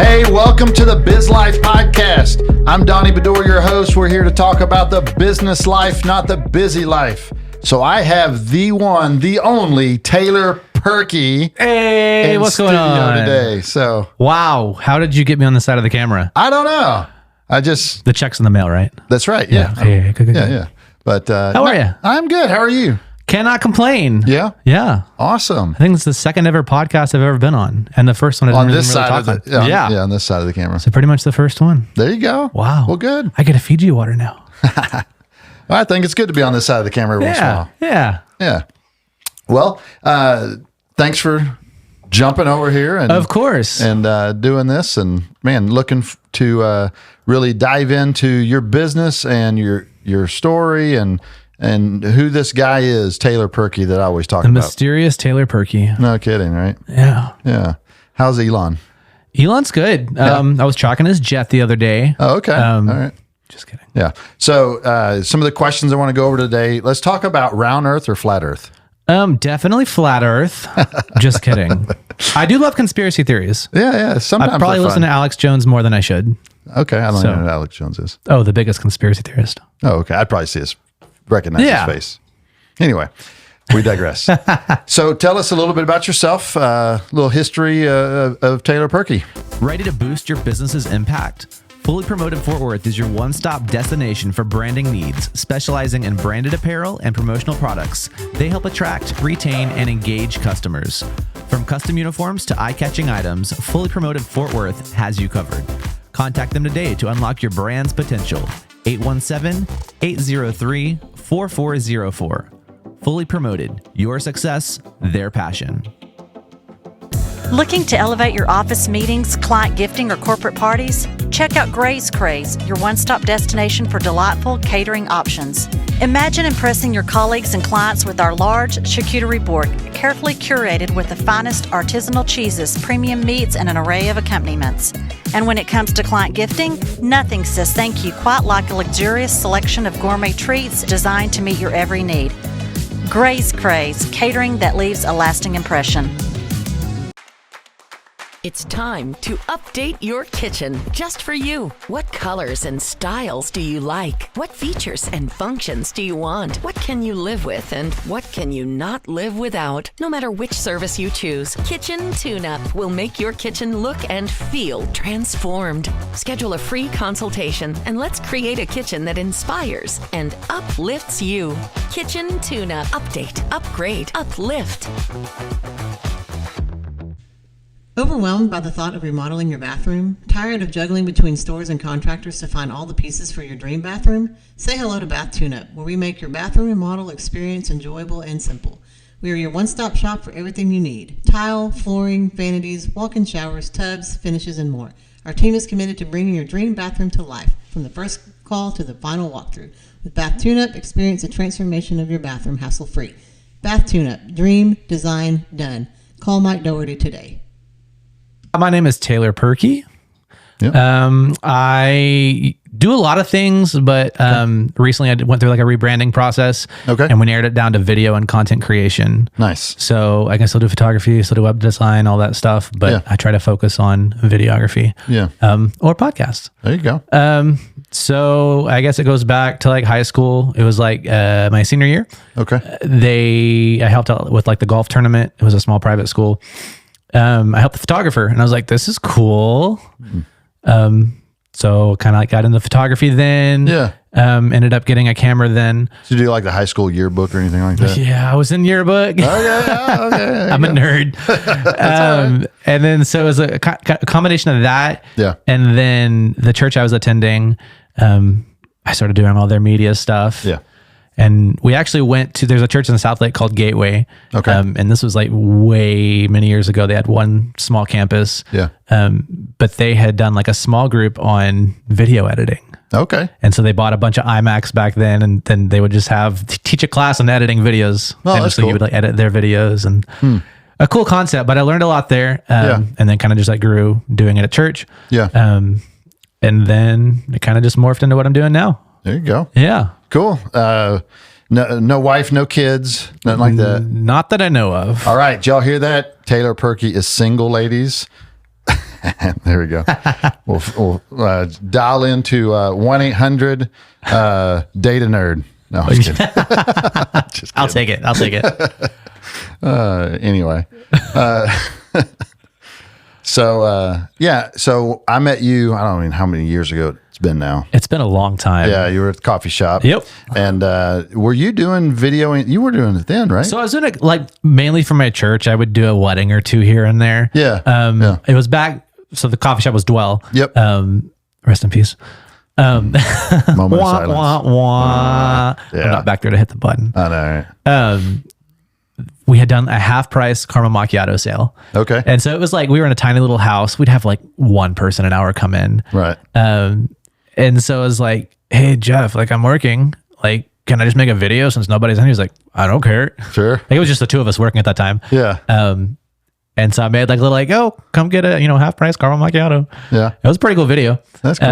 Hey, welcome to the Biz Life Podcast. I'm Donnie Bedore, your host. We're here to talk about the business life, not the busy life. So I have the one, the only Taylor Perkey. Hey, what's going on today? So, wow, how did you get me on the side of the camera? I don't know. The check's in the mail, right? That's right. Yeah. Yeah. Good. Yeah. But how are you? I'm good. How are you? Cannot complain. Yeah. Awesome. I think it's the second ever podcast I've ever been on, and the first one I On didn't this really side talk of the on. on this side of the camera. So pretty much the first one. There you go. Wow. Well, good. I get a Fiji water now. I think it's good to be on this side of the camera every once in a while. Yeah. Well, thanks for jumping over here and Of course. and doing this, and man, looking to really dive into your business and your story and who this guy is, Taylor Perkey, that I always talk The about. mysterious Taylor Perkey. No kidding, right? Yeah. How's Elon? Elon's good. I was tracking his jet the other day. Oh, okay. All right. Just kidding. Yeah. So some of the questions I want to go over today. Let's talk about round Earth or flat Earth. Definitely flat Earth. Just kidding. I do love conspiracy theories. Yeah. Sometimes I probably listen to Alex Jones more than I should. Okay, I don't know who Alex Jones is. Oh, the biggest conspiracy theorist. Oh, okay. I'd probably recognize his face. Anyway, we digress. So tell us a little bit about yourself, a little history of Taylor Perkey. Ready to boost your business's impact? Fully Promoted Fort Worth is your one-stop destination for branding needs, specializing in branded apparel and promotional products. They help attract, retain, and engage customers. From custom uniforms to eye-catching items, Fully Promoted Fort Worth has you covered. Contact them today to unlock your brand's potential. 817-803-4404. Fully Promoted, your success, their passion. Looking to elevate your office meetings, client gifting, or corporate parties? Check out Gray's Craze, your one-stop destination for delightful catering options. Imagine impressing your colleagues and clients with our large charcuterie board, carefully curated with the finest artisanal cheeses, premium meats, and an array of accompaniments. And when it comes to client gifting, nothing says thank you quite like a luxurious selection of gourmet treats designed to meet your every need. Gray's Craze, catering that leaves a lasting impression. It's time to update your kitchen just for you. What colors and styles do you like? What features and functions do you want? What can you live with and what can you not live without? No matter which service you choose, Kitchen Tune-Up will make your kitchen look and feel transformed. Schedule a free consultation and let's create a kitchen that inspires and uplifts you. Kitchen Tune-Up. Update, upgrade, uplift. Overwhelmed by the thought of remodeling your bathroom? Tired of juggling between stores and contractors to find all the pieces for your dream bathroom? Say hello to Bath Tune-Up, where we make your bathroom remodel experience enjoyable and simple. We are your one-stop shop for everything you need: tile, flooring, vanities, walk-in showers, tubs, finishes, and more. Our team is committed to bringing your dream bathroom to life, from the first call to the final walkthrough. With Bath Tune-Up, experience the transformation of your bathroom hassle-free. Bath Tune-Up, dream, design, done. Call Mike Doherty today. My name is Taylor Perkey. Yep. I do a lot of things, but recently I went through like a rebranding process. Okay. And we narrowed it down to video and content creation. Nice. So I can still do photography, still do web design, all that stuff, but I try to focus on videography. Yeah. Or podcasts. There you go. So I guess it goes back to like high school. It was like my senior year. Okay. I helped out with like the golf tournament. It was a small private school. I helped the photographer and I was like, this is cool. So kind of like got into photography then. Yeah. Ended up getting a camera then. Did you do like the high school yearbook or anything like that? Yeah, I was in yearbook. Oh, okay. I'm a nerd. And then so it was a combination of that. Yeah. And then the church I was attending, I started doing all their media stuff. Yeah. And we actually went to, there's a church in the South Lake called Gateway. Okay. And this was like way many years ago. They had one small campus. Yeah. But they had done like a small group on video editing. Okay. And so they bought a bunch of iMacs back then, and then they would just teach a class on editing videos. Oh, and that's so cool. you would like edit their videos, and a cool concept, but I learned a lot there. And then kind of just like grew doing it at church. Yeah. And then it kind of just morphed into what I'm doing now. There you go. Yeah. Cool. No wife, no kids, nothing like that. Not that I know of. All right. Did y'all hear that? Taylor Perkey is single, ladies. There we go. We'll dial into 1-800 data nerd. No, I'm just kidding. Just I'll kidding. take it. Anyway. So I met you, I don't know how many years ago it's been now. It's been a long time. Yeah, you were at the coffee shop. Yep. And were you doing video? You were doing it then, right? So I was doing it like mainly for my church. I would do a wedding or two here and there. Yeah. It was back. So the coffee shop was Dwell. Yep. Rest in peace. Moment of silence. Yeah. Yeah. I'm not back there to hit the button. I know. Right? We had done a half price caramel macchiato sale. Okay. And so it was like, we were in a tiny little house. We'd have like one person an hour come in. Right. And so it was like, hey, Jeff, like I'm working. Like, can I just make a video since nobody's in? He was like, I don't care. Sure. Like, it was just the two of us working at that time. Yeah. And so I made like a little like, oh, come get a, half price caramel macchiato. Yeah. It was a pretty cool video. That's cool.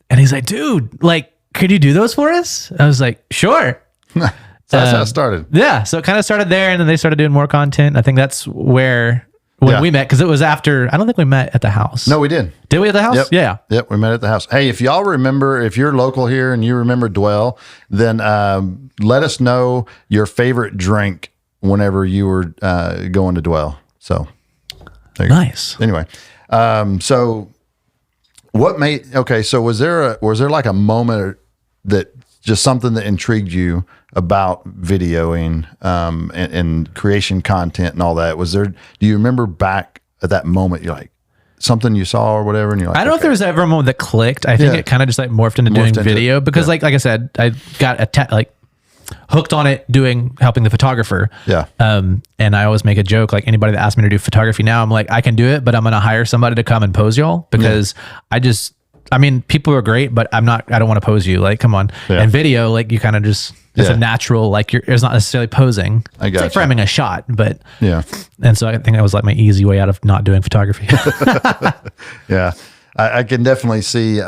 And he's like, dude, like, could you do those for us? I was like, sure. So that's how it started. Yeah. So it kind of started there, and then they started doing more content. I think that's when we met, because it was after, I don't think we met at the house. No, we did. Did we at the house? Yep. Yeah. Yep. We met at the house. Hey, if y'all remember, if you're local here and you remember Dwell, then let us know your favorite drink whenever you were going to Dwell. So there you Nice. go. Anyway, so what made, okay, so was there like a moment that just something that intrigued you about videoing and creation content and all that? Do you remember back at that moment, you're like, something you saw or whatever, and you're like, I don't know if there was ever a moment that clicked. I think Yeah. it kind of just like morphed into doing video because like I said, I got hooked on it helping the photographer. Yeah. And I always make a joke, like anybody that asks me to do photography now, I'm like, I can do it, but I'm going to hire somebody to come and pose y'all because people are great, but I don't want to pose you. Like, come on. Yeah. And video, like you kind of just, it's Yeah. a natural, like it's not necessarily posing. I It's gotcha. like framing a shot, but Yeah. and so I think that was like my easy way out of not doing photography. Yeah, I can definitely see.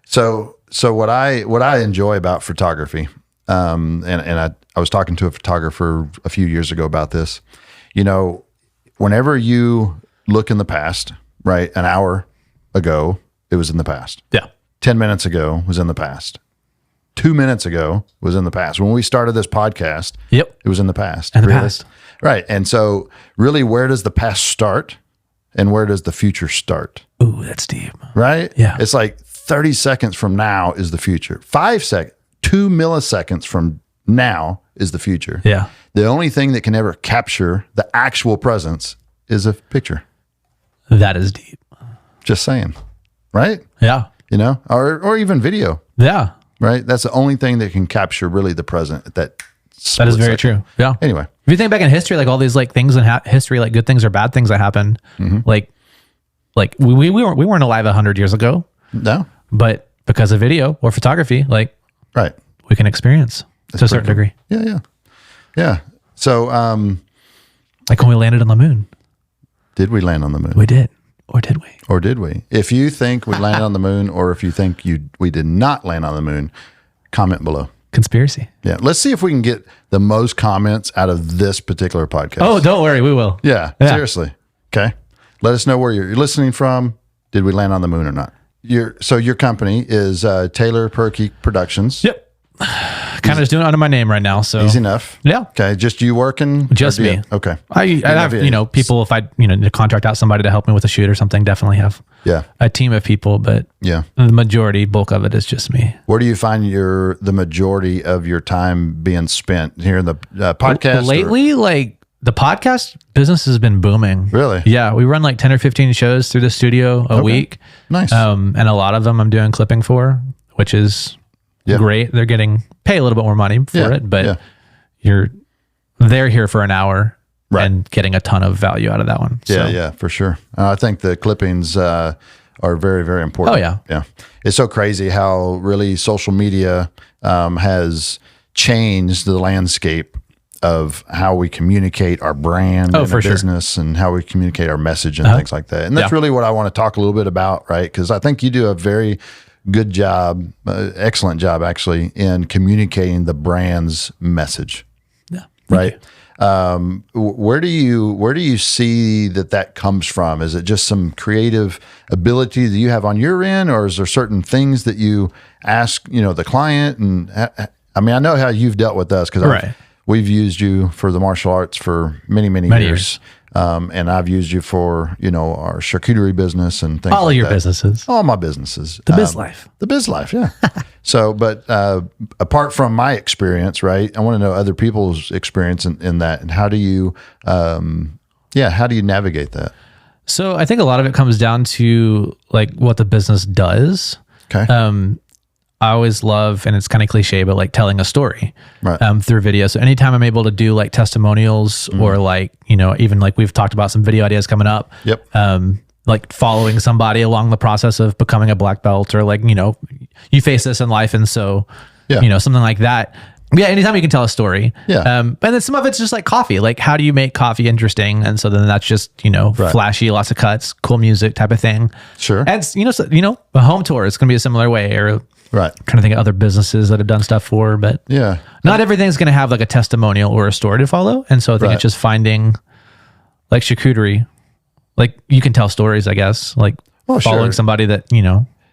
So what I enjoy about photography, and I was talking to a photographer a few years ago about this. Whenever you look in the past, right? An hour ago, it was in the past. Yeah. 10 minutes ago was in the past. 2 minutes ago was in the past. When we started this podcast, Yep. it was in the past. In the past. Right. And so really, where does the past start and where does the future start? Ooh, that's deep. Right? Yeah. It's like 30 seconds from now is the future. 5 seconds, 2 milliseconds from now is the future. Yeah. The only thing that can ever capture the actual presence is a picture. That is deep. Just saying. Right? Yeah. Or even video. Yeah. Right? That's the only thing that can capture really the present at that That is split very second. true. Yeah. Anyway. If you think back in history, like all these like things in history, like good things or bad things that happened, like we weren't alive 100 years ago, No? but because of video or photography, like Right. we can experience to a certain degree. Yeah. Yeah. So, Like when we landed on the moon, did we land on the moon? we did, or did we? Or did we? If you think we landed on the moon, or if you think we did not land on the moon, comment below. Conspiracy. Yeah. Let's see if we can get the most comments out of this particular podcast. Oh, don't worry, we will. Yeah. Seriously. Okay. Let us know where you're listening from. Did we land on the moon or not? Your company is Taylor Perkey Productions. Yep. Kind of just doing it under my name right now. So Easy enough. Yeah. Okay. Just you working? Just Or do you- me. Okay. I have, people, if I, need to contract out somebody to help me with a shoot or something, definitely have Yeah. a team of people, but Yeah. the bulk of it is just me. Where do you find the majority of your time being spent here in the podcast? or- Lately, like the podcast business has been booming. Really? Yeah. We run like 10 or 15 shows through the studio a week. Nice. And a lot of them I'm doing clipping for, which is Yeah. great. They're pay a little bit more money for Yeah. it, but Yeah. they're here for an hour Right. and getting a ton of value out of that one. Yeah, So, yeah, for sure. I think the clippings are very, very important. Oh, yeah. Yeah. It's so crazy how really social media has changed the landscape of how we communicate our brand and for our sure. business and how we communicate our message and things like that. And that's Yeah. really what I want to talk a little bit about, right? Because I think you do a very good job, excellent job actually, in communicating the brand's message. Yeah. Right. Where do you see that comes from? Is it just some creative ability that you have on your end, or is there certain things that you ask, the client? And I mean, I know how you've dealt with us because we've used you for the martial arts for many years. And I've used you for, our charcuterie business and things all like of your that. businesses. All my businesses. The Biz Life. The Biz Life, yeah. So, but apart from my experience, right, I want to know other people's experience in that. And how do you, how do you navigate that? So I think a lot of it comes down to like what the business does. Okay. I always love, and it's kind of cliche, but like telling a story through video. So anytime I'm able to do like testimonials or like, even like we've talked about some video ideas coming up. Yep. Like following somebody along the process of becoming a black belt, or like, you face this in life. And so, something like that. Yeah. Anytime you can tell a story. Yeah. And then some of it's just like coffee. Like, how do you make coffee interesting? And so then that's just, flashy, lots of cuts, cool music type of thing. Sure. And, a home tour is going to be a similar way, or trying to think of other businesses that have done stuff for, but not everything's going to have like a testimonial or a story to follow. And so I think it's just finding like charcuterie, like you can tell stories, I guess, like following somebody that,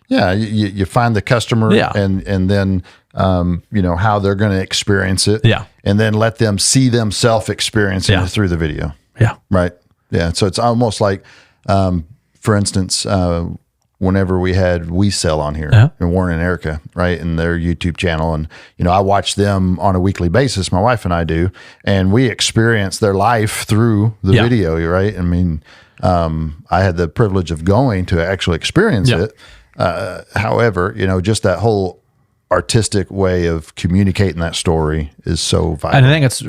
Yeah. You find the customer and then, how they're going to experience it. Yeah. And then let them see themselves experiencing it through the video. Yeah. Right. Yeah. So it's almost like, for instance, whenever we had We Sell on here, and Warren and Erica, right, and their YouTube channel, and I watch them on a weekly basis. My wife and I do, and we experience their life through the video, right? I mean, I had the privilege of going to actually experience it. However, just that whole artistic way of communicating that story is so vital. And I think it's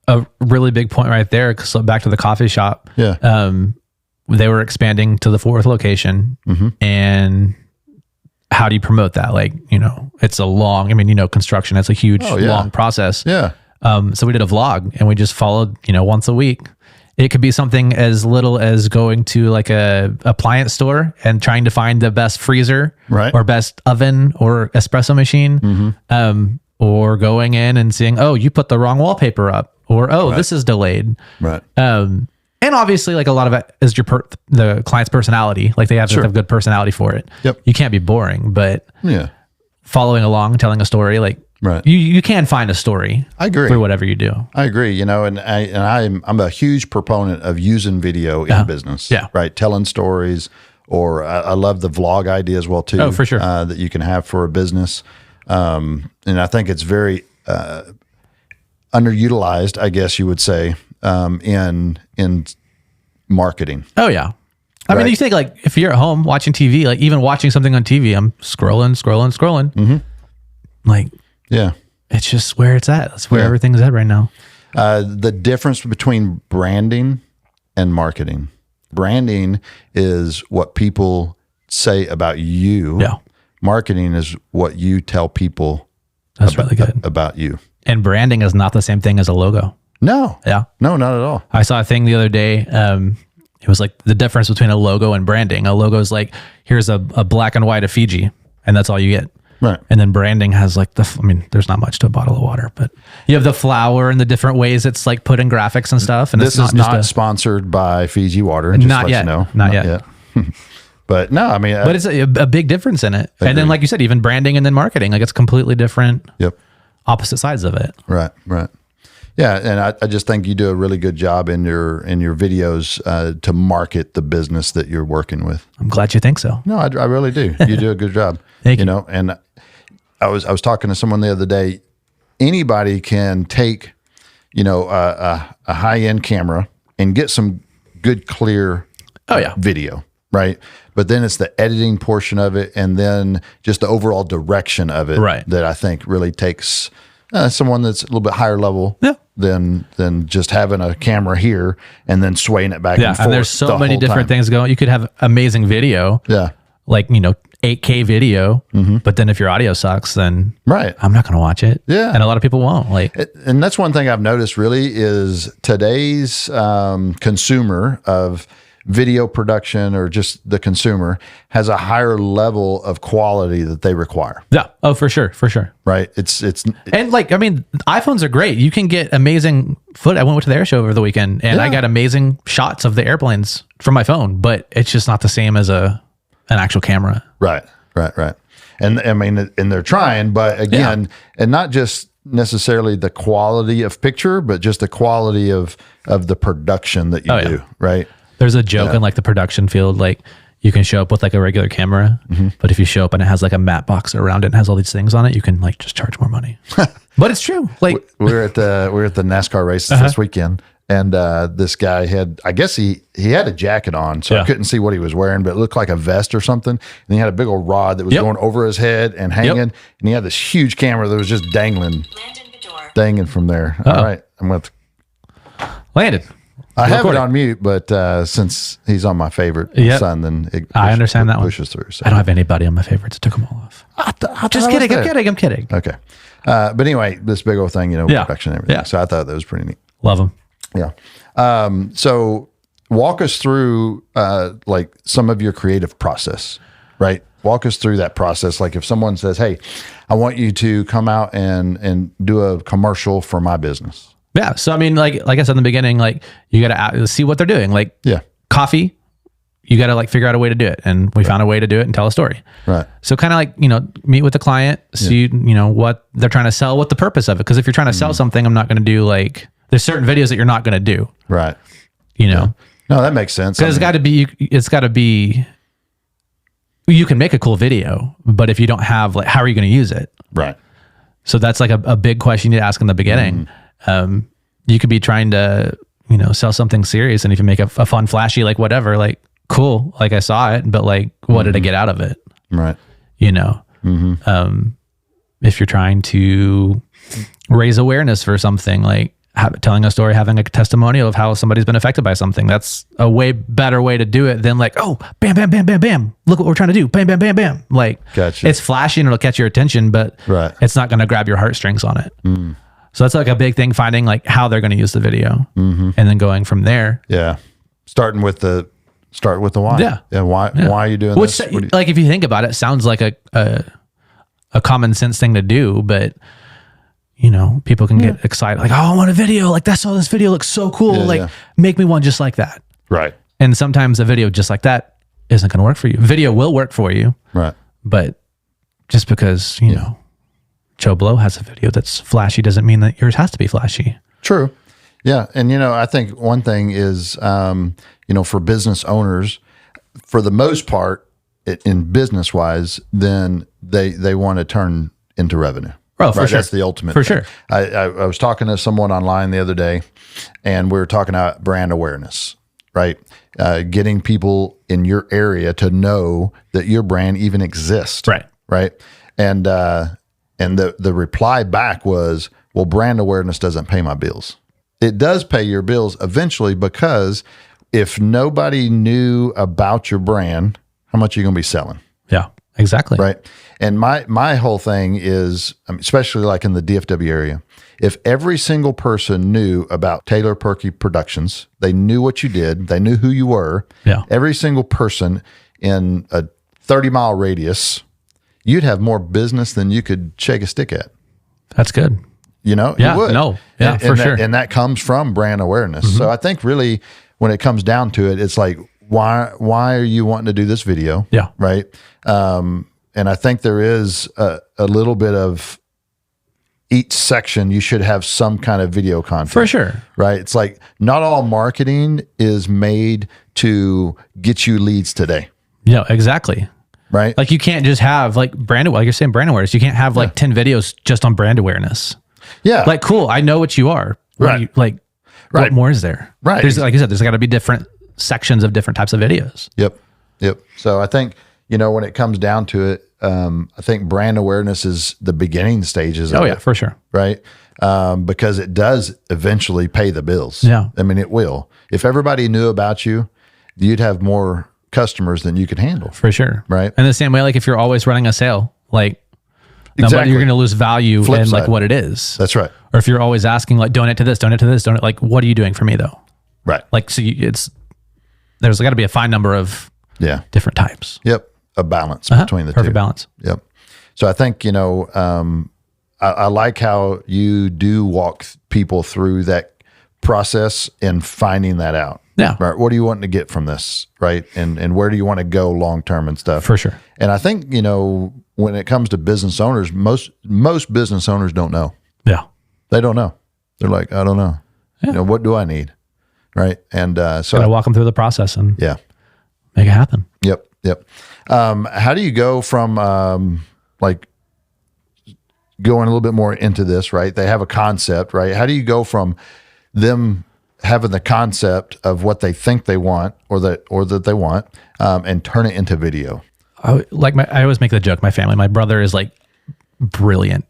a really big point right there. Because back to the coffee shop, they were expanding to the 4th location, and how do you promote that? Like, it's a long, construction, it's a huge, long process. Yeah. So we did a vlog, and we just followed, once a week. It could be something as little as going to like a appliance store and trying to find the best freezer, or best oven or espresso machine, or going in and seeing, oh, you put the wrong wallpaper up, or, this is delayed. Right. And obviously, like a lot of it is the client's personality. Like they have to have good personality for it. Yep. You can't be boring, but following along, telling a story, like you can find a story. I agree. For whatever you do. I agree. And I'm a huge proponent of using video in business. Yeah. Right. Telling stories, or I love the vlog idea as well too. Oh, for sure. That you can have for a business. And I think it's very underutilized, I guess you would say, in marketing. Oh yeah. I mean, you think like if you're at home watching TV, like even watching something on TV, I'm scrolling. Like, it's just where it's at. That's where everything's at right now. The difference between branding and marketing. Branding is what people say about you. Yeah. Marketing is what you tell people really good about you. And branding is not the same thing as a logo. No. Yeah. No, not at all. I saw a thing the other day. It was like the difference between a logo and branding. A logo is like, here's a black and white of Fiji, and that's all you get. Right. And then branding has like there's not much to a bottle of water, but you have the flower and the different ways it's like put in graphics and stuff. And this is not sponsored by Fiji water. Just not yet. Not yet. But no, I mean, but it's a big difference in it. And then, like you said, even branding and then marketing, like it's completely different. Yep. Opposite sides of it. Right. Yeah, and I just think you do a really good job in your videos to market the business that you're working with. I'm glad you think so. No, I really do. You do a good job. Thank you. And I was talking to someone the other day. Anybody can take, a high end camera and get some good clear video, right? But then it's the editing portion of it, and then just the overall direction of it, that I think really takes someone that's a little bit higher level than just having a camera here and then swaying it back and forth. And there's so many different things going. You could have amazing video, like 8K video, but then if your audio sucks, then I'm not going to watch it. Yeah, and a lot of people won't. And that's one thing I've noticed really is today's consumer of video production or just the consumer has a higher level of quality that they require. Yeah. Oh, for sure. For sure. Right. It's and like, I mean, iPhones are great. You can get amazing foot. I went to the air show over the weekend and I got amazing shots of the airplanes from my phone, but it's just not the same as an actual camera. Right. And I mean, and they're trying, but again, and not just necessarily the quality of picture, but just the quality of the production that you do. Right. There's a joke in like the production field, like you can show up with like a regular camera, but if you show up and it has like a matte box around it and has all these things on it, you can like just charge more money. But it's true. Like we were at the NASCAR races this weekend, and this guy had, I guess he had a jacket on, so I couldn't see what he was wearing, but it looked like a vest or something. And he had a big old rod that was going over his head and hanging, and he had this huge camera that was just dangling from there. All right, I'm going to Landon. I have it on mute, but since he's on my favorite son, then I understand that pushes through. So. I don't have anybody on my favorites. I took them all off. Just kidding. I'm kidding. Okay. But anyway, this big old thing, production and everything. Yeah. So I thought that was pretty neat. Love them. Yeah. So walk us through like some of your creative process, right? Walk us through that process. Like if someone says, hey, I want you to come out and do a commercial for my business. Yeah. So, I mean, like I said in the beginning, like you got to see what they're doing. Like coffee, you got to like figure out a way to do it. And we found a way to do it and tell a story. Right. So kind of like, meet with the client, see, what they're trying to sell, what the purpose of it. Cause if you're trying to sell something, I'm not going to do like, there's certain videos that you're not going to do. Right. No, that makes sense. Cause it's got to be, you can make a cool video, but if you don't have like, how are you going to use it? Right. So that's like a big question you need to ask in the beginning. You could be trying to, sell something serious, and if you make a fun, flashy, like whatever, like cool, like I saw it, but like, what did I get out of it? Right. If you're trying to raise awareness for something, like telling a story, having a testimonial of how somebody's been affected by something, that's a way better way to do it than like, oh, bam, bam, bam, bam, bam. Look what we're trying to do. Bam, bam, bam, bam. Like it's flashy and it'll catch your attention, but it's not going to grab your heartstrings on it. So that's like a big thing, finding like how they're going to use the video and then going from there. Yeah. Start with the why. Yeah. Why are you doing this? Like if you think about it, sounds like a common sense thing to do, but people can get excited. Like, oh, I want a video. Like I saw this video looks so cool. Make me one just like that. Right. And sometimes a video just like that isn't going to work for you. Video will work for you. Right. But just because, Joe Blow has a video that's flashy doesn't mean that yours has to be flashy. True. Yeah. And, I think one thing is, for business owners, for the most part, in business wise, then they want to turn into revenue. Oh, for sure. That's the ultimate. For thing. sure. I was talking to someone online the other day, and we were talking about brand awareness, right? Getting people in your area to know that your brand even exists. Right. Right. And the reply back was, well, brand awareness doesn't pay my bills. It does pay your bills eventually, because if nobody knew about your brand, how much are you going to be selling? Yeah, exactly. Right. And my whole thing is, especially like in the DFW area, if every single person knew about Taylor Perkey Productions, they knew what you did, they knew who you were, every single person in a 30-mile radius, you'd have more business than you could shake a stick at. That's good. You would. For sure. And that comes from brand awareness. So I think really when it comes down to it, it's like, why are you wanting to do this video? Yeah. Right. And I think there is a little bit of each section, you should have some kind of video content. For sure. Right. It's like not all marketing is made to get you leads today. Yeah, exactly. Right. Like you can't just have like like you're saying brand awareness. You can't have like 10 videos just on brand awareness. Yeah. Like, cool. I know what you are. Right. What more is there? Right. There's, like you said, there's got to be different sections of different types of videos. Yep. So I think, when it comes down to it, I think brand awareness is the beginning stages of it. For sure. Right. Because it does eventually pay the bills. Yeah. I mean, it will. If everybody knew about you, you'd have more customers than you could handle. For sure. Right. And the same way, like if you're always running a sale, like exactly. You're going to lose value Flip in side. like what it is. That's right. Or if you're always asking like donate to this, donate, like what are you doing for me though? Right. Like, so it's there's got to be a fine number of different types. Yep. A balance between the two. Perfect balance. Yep. So I think, I like how you do walk people through that process and finding that out. Yeah. Right. What do you want to get from this? Right. And where do you want to go long-term and stuff? For sure. And I think, when it comes to business owners, most business owners don't know. Yeah. They don't know. They're like, I don't know. Yeah. What do I need? Right. And so I walk them through the process and make it happen. Yep. How do you go from going a little bit more into this, right? They have a concept, right? How do you go from them having the concept of what they think they want or that they want and turn it into video? I always make the joke, my brother is like brilliant.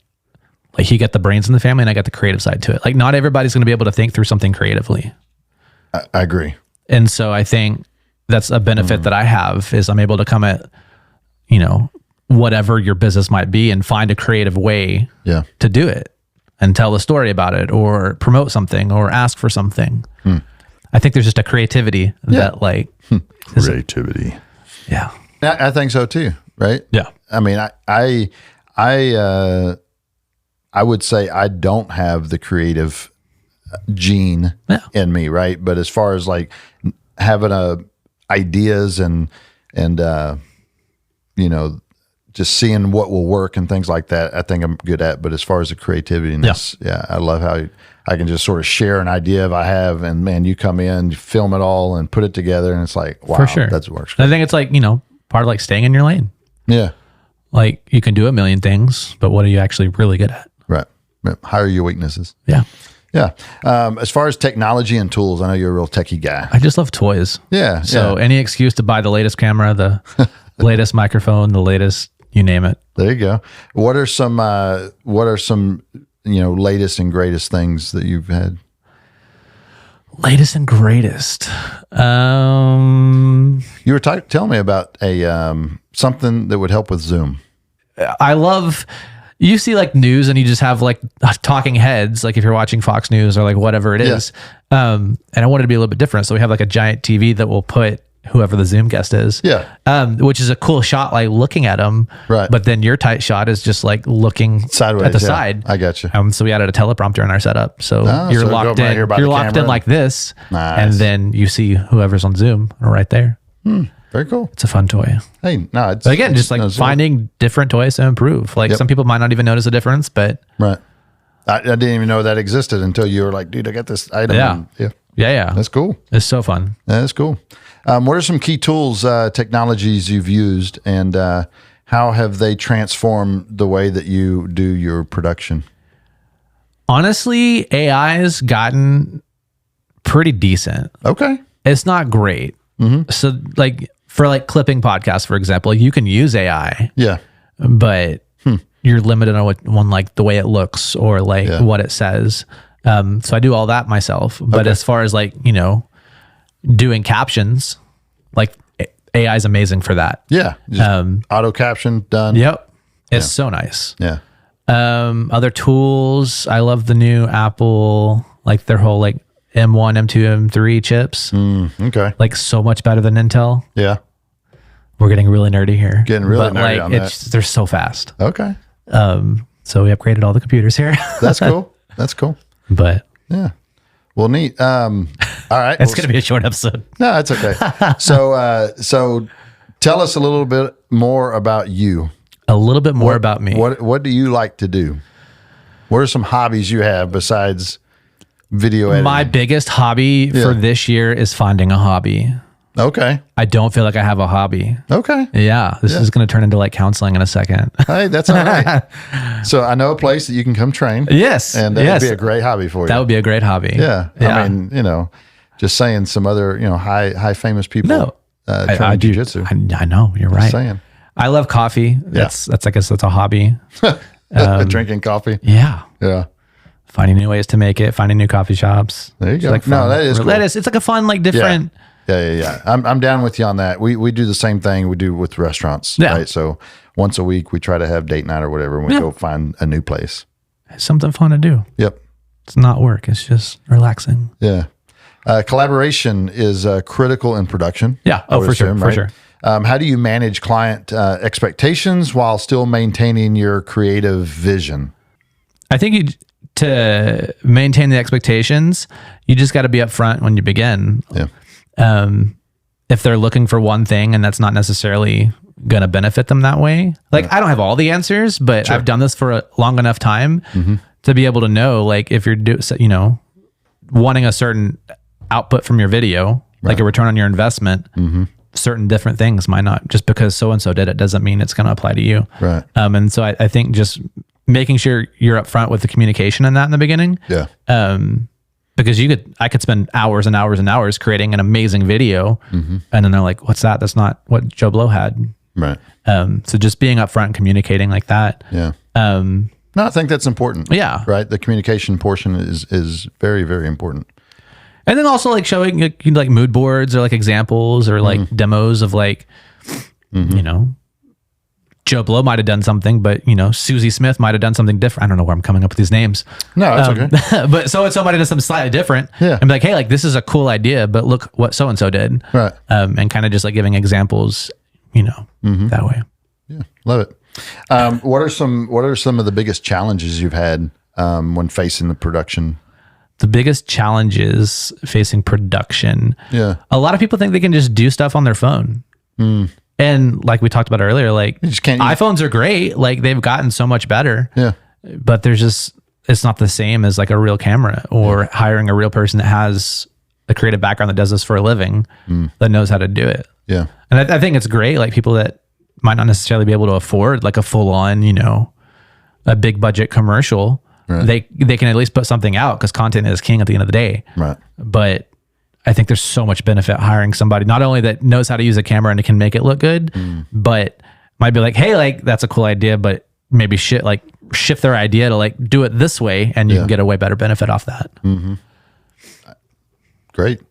Like he got the brains in the family and I got the creative side to it. Like not everybody's going to be able to think through something creatively. I agree. And so I think that's a benefit that I have is I'm able to come at, whatever your business might be and find a creative way to do it and tell a story about it or promote something or ask for something. I think there's just a creativity that creativity. Yeah. I think so too. Right. Yeah. I mean, I would say I don't have the creative gene in me. Right. But as far as like having ideas and just seeing what will work and things like that, I think I'm good at. But as far as the creativity and this, I love how I can just sort of share an idea if I have, and man, you come in, you film it all and put it together, and it's like, wow, for sure. That works. I think it's like, part of like staying in your lane. Yeah. Like you can do a million things, but what are you actually really good at? Right. Hire your weaknesses. Yeah. Yeah. As far as technology and tools, I know you're a real techie guy. I just love toys. Yeah. So any excuse to buy the latest camera, the latest microphone, the latest, you name it. There you go. What are some latest and greatest things that you've had? Latest and greatest. You were telling me about something that would help with Zoom. I love, you see like news and you just have like talking heads, like if you're watching Fox News or like whatever it is. And I wanted to be a little bit different. So we have like a giant TV that will put whoever the Zoom guest is. Yeah. Which is a cool shot, like looking at them. Right. But then your tight shot is just like looking sideways at the side. I got you. So we added a teleprompter in our setup. So you're locked in. You're locked in like this. Nice. And then you see whoever's on Zoom right there. Very cool. It's a fun toy. Hey, no, it's but again, just like finding different toys to improve. Like some people might not even notice a difference, but right. I didn't even know that existed until you were like, dude, I got this item. Yeah. That's cool. It's so fun. That's cool. What are some key tools, technologies you've used, and how have they transformed the way that you do your production? Honestly, AI has gotten pretty decent. Okay. It's not great. So like for like clipping podcasts, for example, you can use AI. Yeah. But you're limited on like the way it looks or like what it says. So I do all that myself. But as far as like, doing captions, like AI is amazing for that. Yeah. Auto caption done. Yep. It's so nice. Yeah. Other tools, I love the new Apple, like their whole like M1, M2, M3 chips. Okay. Like so much better than Intel. Yeah. We're getting really nerdy here. Getting really nerdy on that. They're so fast. Okay. So we upgraded all the computers here. That's cool. That's cool. But yeah. Well, neat. All right. It's going to be a short episode. No, it's okay. So tell us a little bit more about you. A little bit more about me. What do you like to do? What are some hobbies you have besides video editing? My biggest hobby for this year is finding a hobby. Okay. I don't feel like I have a hobby. Okay. Yeah. This is going to turn into like counseling in a second. Hey, that's all right. So I know a place that you can come train. Yes. And that would be a great hobby for you. That would be a great hobby. Yeah. I mean, just saying some other, high famous people train jiu-jitsu. I know. You're right. Just saying. I love coffee. That's I guess that's a hobby. Drinking coffee. Yeah. Yeah. Finding new ways to make it, finding new coffee shops. There you go. Like no, that is cool. It's like a fun, like different. Yeah. I'm down with you on that. We do the same thing we do with restaurants. Yeah. Right. So once a week we try to have date night or whatever, and we go find a new place. It's something fun to do. Yep. It's not work. It's just relaxing. Yeah. Collaboration is critical in production. Yeah. I would For assume, sure. right? For sure. How do you manage client expectations while still maintaining your creative vision? I think to maintain the expectations, you just got to be upfront when you begin. Yeah. If they're looking for one thing and that's not necessarily going to benefit them that way, like I don't have all the answers, but I've done this for a long enough time to be able to know, like if you're wanting a certain output from your video, like a return on your investment, certain different things might not, just because so-and-so did it doesn't mean it's going to apply to you. Right. And so I think just making sure you're upfront with the communication in that in the beginning. Yeah. Because I could spend hours and hours and hours creating an amazing video, and then they're like, "What's that? That's not what Joe Blow had." Right. So just being upfront and communicating like that. Yeah. No, I think that's important. Yeah. Right. The communication portion is very, very important. And then also like showing like mood boards or like examples or like demos of like, Joe Blow might have done something, but Susie Smith might have done something different. I don't know where I'm coming up with these names. No, that's okay. But so-and-so might have done something slightly different. Yeah. And be like, hey, like this is a cool idea, but look what so-and-so did. Right. And kind of just like giving examples, that way. Yeah. Love it. What are some of the biggest challenges you've had when facing the production? The biggest challenges facing production. Yeah. A lot of people think they can just do stuff on their phone. And like we talked about earlier, like you just can't iPhones are great. Like they've gotten so much better. Yeah. But it's not the same as like a real camera or hiring a real person that has a creative background that does this for a living, that knows how to do it. Yeah. And I think it's great. Like people that might not necessarily be able to afford like a full on, a big budget commercial, they can at least put something out because content is king at the end of the day. Right. But I think there's so much benefit hiring somebody not only that knows how to use a camera and can make it look good, but might be like, hey, like that's a cool idea, but maybe shift their idea to like do it this way, and you can get a way better benefit off that. Great.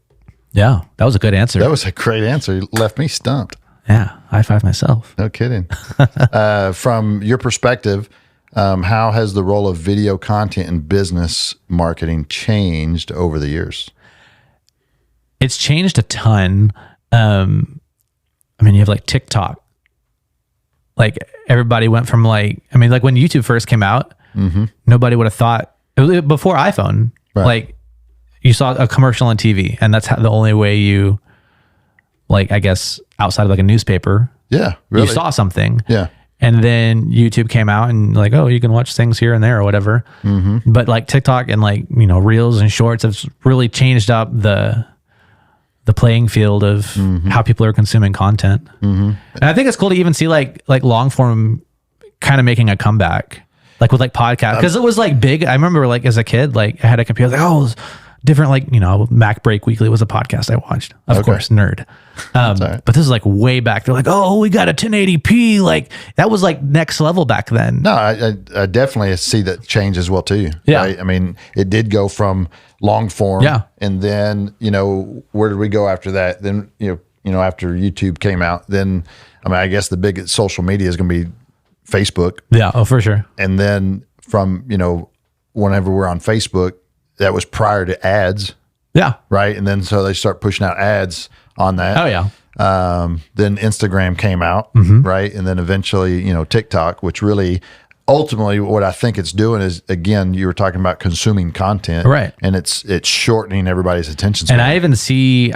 Yeah, that was a good answer. That was a great answer. You left me stumped. Yeah, high five myself. No kidding. From your perspective, how has the role of video content in business marketing changed over the years? It's changed a ton. You have like TikTok. Like everybody went from like when YouTube first came out, nobody would have thought, it was before iPhone, like you saw a commercial on TV and that's the only way you, like, I guess outside of like a newspaper, you saw something. Yeah. And then YouTube came out and like, oh, you can watch things here and there or whatever. But like TikTok and like, Reels and Shorts have really changed up the playing field of how people are consuming content. And I think it's cool to even see like long form kind of making a comeback, like with like podcasts. Cause it was like big. I remember like as a kid, like I had a computer, like, oh, it was different. Like, Mac Break Weekly was a podcast I watched, of course, nerd. But this is like way back. They're like, oh, we got a 1080p. Like that was like next level back then. No, I definitely see that change as well too. Yeah. Right? I mean, it did go from long form. Yeah. And then, where did we go after that? Then, after YouTube came out, then, I guess the big social media is going to be Facebook. Yeah. Oh, for sure. And then from, whenever we're on Facebook, that was prior to ads. Yeah. Right. And then so they start pushing out ads on that. Oh yeah. Then Instagram came out, right? And then eventually, TikTok, which really ultimately what I think it's doing is, again, you were talking about consuming content. Right. And it's shortening everybody's attention span. And I even see,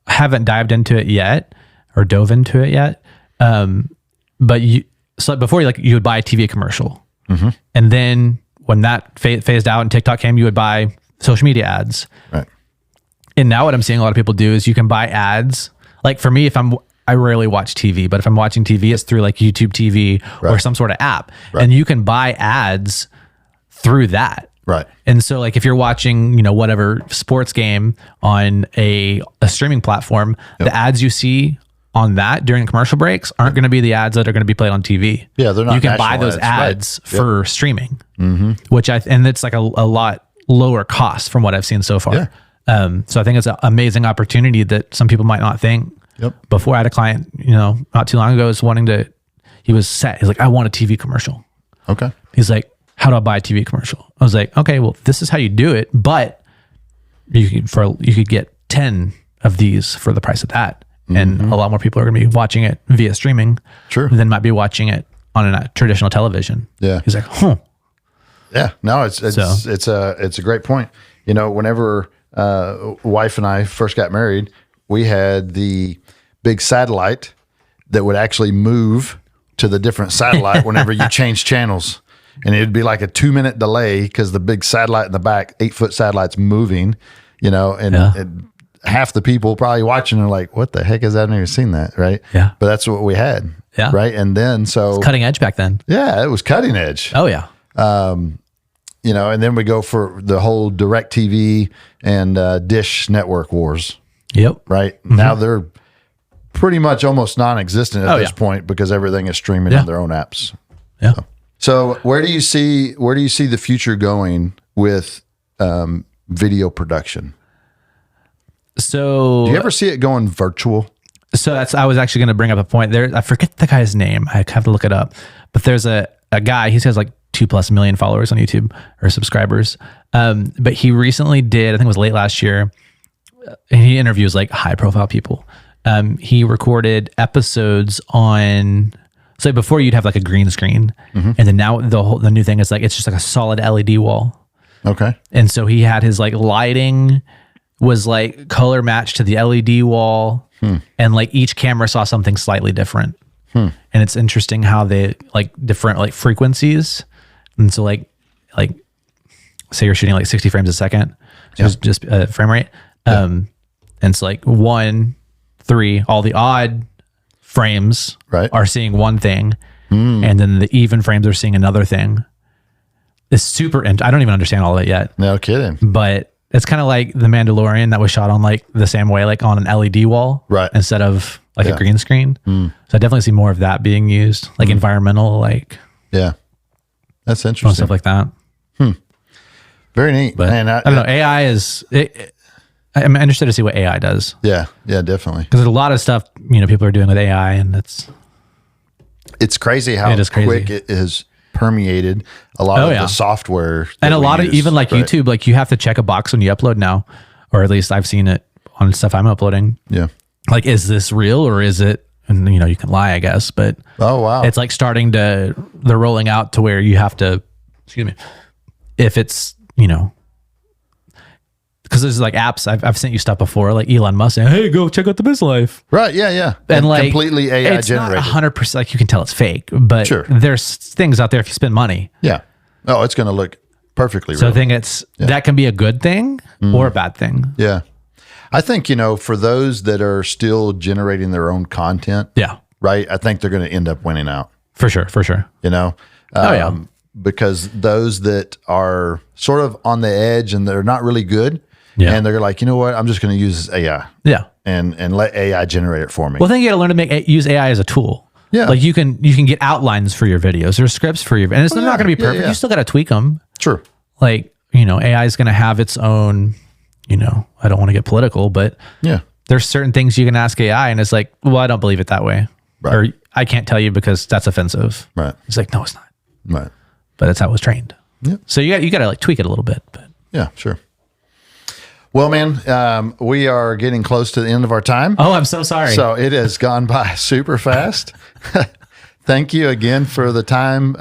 haven't dived into it yet or dove into it yet. But so before you would buy a TV commercial. And then when that phased out and TikTok came, you would buy social media ads. Right. And now what I'm seeing a lot of people do is you can buy ads. Like for me, I rarely watch TV, but if I'm watching TV, it's through like YouTube TV or some sort of app. Right. And you can buy ads through that. Right. And so like if you're watching, whatever sports game on a streaming platform, the ads you see on that during commercial breaks aren't going to be the ads that are going to be played on TV. Yeah, they're not. You can buy those ads for streaming, which and it's like a lot lower cost from what I've seen so far. Yeah. So I think it's an amazing opportunity that some people might not think. Yep. Before I had a client, not too long ago, he was set. He's like, I want a TV commercial. Okay. He's like, how do I buy a TV commercial? I was like, okay, well, this is how you do it, but you could get 10 of these for the price of that. And a lot more people are going to be watching it via streaming than might be watching it on a traditional television. Yeah. He's like, Yeah, no, it's a great point. You know, whenever wife and I first got married, we had the big satellite that would actually move to the different satellite whenever you change channels. And it'd be like a 2-minute delay because the big satellite in the back, 8-foot satellite's moving, you know, and half the people probably watching are like, what the heck is that? I've never seen that. Right. Yeah. But that's what we had. Yeah. Right. And then, so it's cutting edge back then. Yeah, it was cutting edge. Oh yeah. You know, and then we go for the whole DirecTV and Dish network wars. Yep. Right. Now they're pretty much almost non-existent at this point because everything is streaming on their own apps. Yeah. So where do you see the future going with video production? So do you ever see it going virtual? So I was actually going to bring up a point there. I forget the guy's name. I have to look it up, but there's a guy, he has like 2+ million followers on YouTube or subscribers. But he recently did, I think it was late last year, and he interviews like high profile people. He recorded episodes on, so before you'd have like a green screen, and then now the new thing is like, it's just like a solid LED wall. Okay. And so he had his like lighting was like color matched to the LED wall, and like each camera saw something slightly different. And it's interesting how they like different like frequencies. And so like say you're shooting like 60 frames a second, so it's just frame rate. And it's like 1, 3, all the odd frames are seeing one thing, and then the even frames are seeing another thing. It's super, I don't even understand all of it yet. No kidding. But it's kind of like The Mandalorian that was shot on like the same way, like on an LED wall, right, instead of like a green screen. So I definitely see more of that being used, like environmental, like that's interesting, stuff like that. Very neat. But man, I don't know. AI is. I'm interested to see what AI does. Yeah, definitely. Because there's a lot of stuff people are doing with AI, and it's crazy how quick it has permeated a lot of the software, and a lot of even like YouTube. Like you have to check a box when you upload now, or at least I've seen it on stuff I'm uploading. Yeah, like is this real or is it? And you can lie, I guess, but it's like they're rolling out to where you have to. Excuse me, if it's because there's like apps I've sent you stuff before, like Elon Musk saying, "Hey, go check out the Biz Life." Right? Yeah. And like completely AI it's generated. Not 100%. Like you can tell it's fake, but there's things out there if you spend money. Yeah. Oh, it's going to look perfectly real. So I think that can be a good thing or a bad thing. Yeah. I think for those that are still generating their own content. Yeah. Right. I think they're going to end up winning out. For sure. Because those that are sort of on the edge and they're not really good, and they're like, you know what, I'm just going to use AI, and let AI generate it for me. Well, then you got to learn to use AI as a tool. Yeah, like you can get outlines for your videos, there's scripts for your, and it's not going to be perfect. You still got to tweak them. True. Like AI is going to have its own. I don't want to get political, but there's certain things you can ask AI, and it's like, well, I don't believe it that way, or I can't tell you because that's offensive. Right. It's like, no, it's not. Right. But that's how it was trained. Yeah. So you got to like tweak it a little bit. But yeah, sure. Well, man, we are getting close to the end of our time. Oh, I'm so sorry. So it has gone by super fast. Thank you again for the time.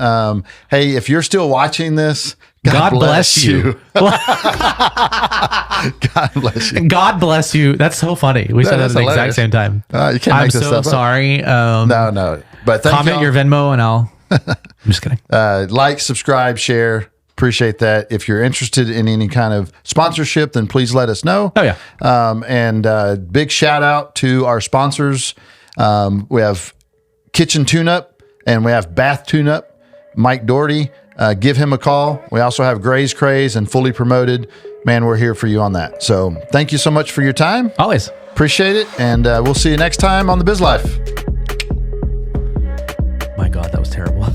Hey, if you're still watching this, God bless you. God bless you. God bless you. That's so funny. We said that at the exact same time. You can't make this stuff up. I'm so sorry. No. But comment your Venmo and I'll. I'm just kidding. Like, subscribe, share. Appreciate that. If you're interested in any kind of sponsorship, then please let us know. Oh, yeah. And big shout out to our sponsors. We have Kitchen Tune-Up and we have Bath Tune-Up. Mike Doherty, give him a call. We also have Gray's Craze and Fully Promoted. Man, we're here for you on that. So thank you so much for your time. Always. Appreciate it. And we'll see you next time on The Biz Life. My God, that was terrible.